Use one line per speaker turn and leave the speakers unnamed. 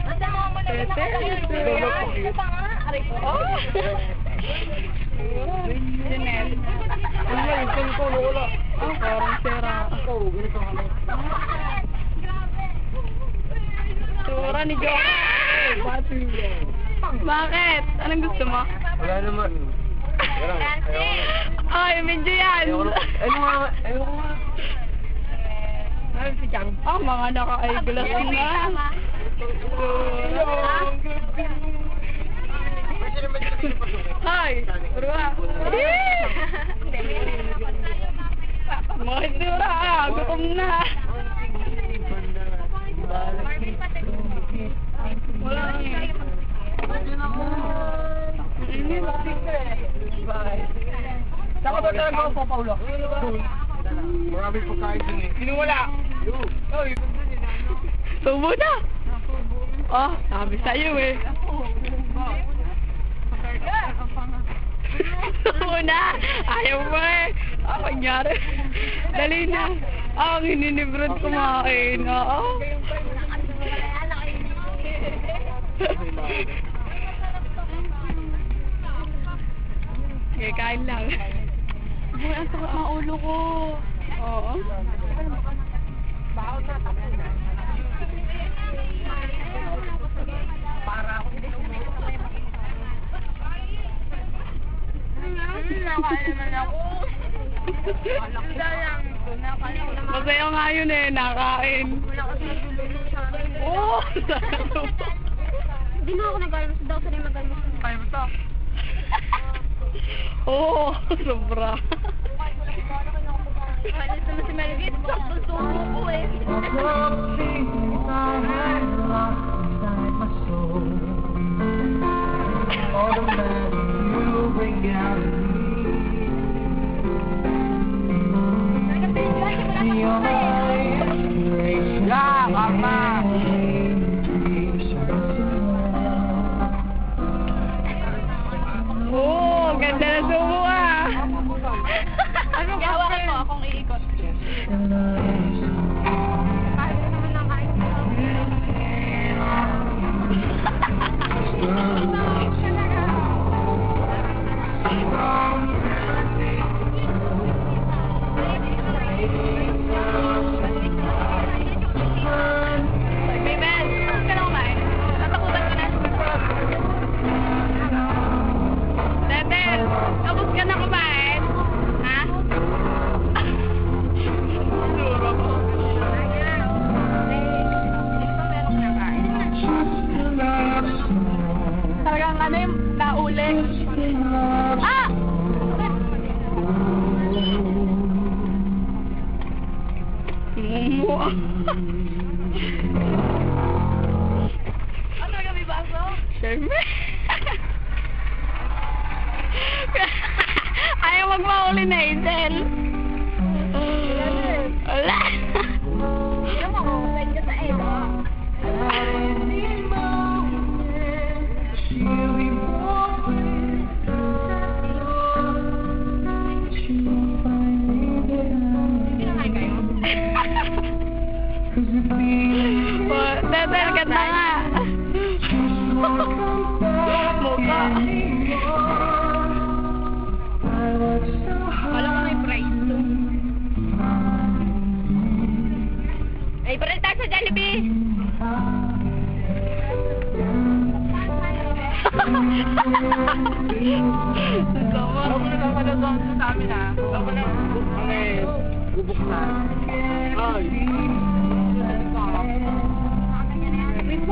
Basta mo mo na ito pa nga. Aray ko. Janelle.
Ano yung cellphone? Wala.
Parang sira.
Ganito kami.
Sura ni Joker. Bakit? Anong gusto mo?
Wala naman.
Ay, medyo yan.
Ayoko nga. Ano si Chang?
Mga naka-eyeglass na. Hi! Purwa! Mga sura gutom na. Wala niya.
Saka ba talaga ako pa, Paulo? Maraming pagkain din eh. Sino wala?
Subo na! Oh, sabi sa'yo eh. Subo na! Ayaw mo eh. Nangyari. Dali na. Ang hininibrod kumain. Oo. Okay, kain lang. Uy, ang sarap ng ulo ko. Oo.
Baon na, tapos na. Para ako din
Nakain naman ako. Masaya nga yun eh, nakain. Oo!
Hindi na ako nag-almas daw, sanay mag-almas.
Kaya mo to? Oo, sobra.
Alis naman si Melvin, sakto sumo ko eh.
Karma!
Oo, ganda na sumo ah.
Ano ba? Hawakan mo akong iikot. Kahit naman ang kain ko.
Bebel, tapos ka na kumain. Natakutan ko na. Bebel, tapos ka na kumain. Ha? Sura ko. Talagang ano yung nauli. Ah! Mumu. Ano kami baso? Siyempre. Ayaw magmahuli na Hazel. Wala.
Ano mo, pwede ka sa Edo. Kinakain kayo?
Bebe, ganda nga. Mukha.
Wala ko may price to. Ay, parang tayo sa Jollibee.
Ako na naman ang sa amin ha. Ako na. Okay. Bubuksan. Ay.